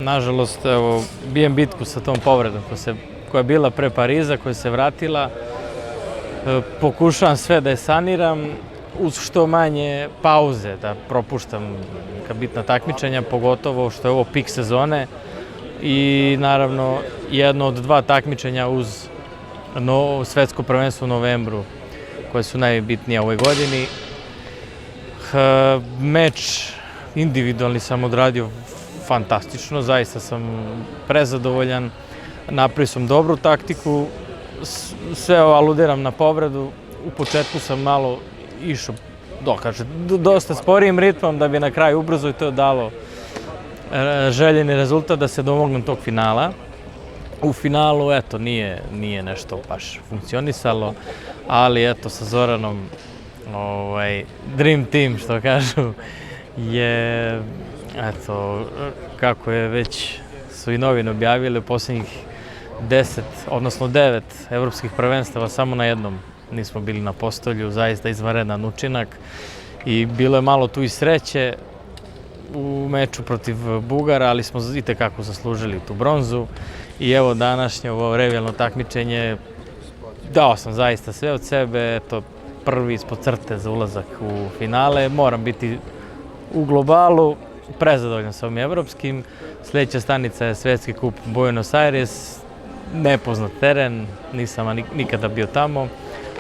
Nažalost, evo, bijem bitku sa tom povredom koja je bila pre Pariza, koja se vratila. Pokušavam sve da je saniram uz što manje pauze, da propuštam bitna takmičenja, pogotovo što je ovo pik sezone i naravno jedno od dva takmičenja uz svetsko prvenstvo u novembru, koje su najbitnije u ovoj godini. Meč individualni sam odradio fantastično, zaista sam prezadovoljan, napravio sam dobru taktiku, sve aludiram na povredu, u početku sam malo išao dosta sporijim ritmom da bi na kraju ubrzo i to dalo željeni rezultat da se domognem tog finala. U finalu, eto, nije nešto baš funkcionisalo, ali eto, sa Zoranom, Dream Team, što kažu, je, eto, kako je već su i novine objavili, u posljednjih 10, odnosno 9 evropskih prvenstava, samo na jednom nismo bili na postolju, zaista izvanredan učinak i bilo je malo tu i sreće u meču protiv Bugara, ali smo itekako zaslužili tu bronzu i evo današnje ovo revijalno takmičenje, dao sam zaista sve od sebe, eto, prvi ispod crte za ulazak u finale, moram biti u globalu, prezadovoljan sa ovim evropskim, sljedeća stanica je Svetski kup Buenos Aires, nepoznat teren, nisam nikada bio tamo,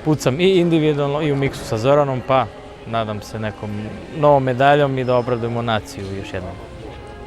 pucam i individualno i u miksu sa Zoranom, pa nadam se nekom novom medaljom i da obradujemo naciju još jednom.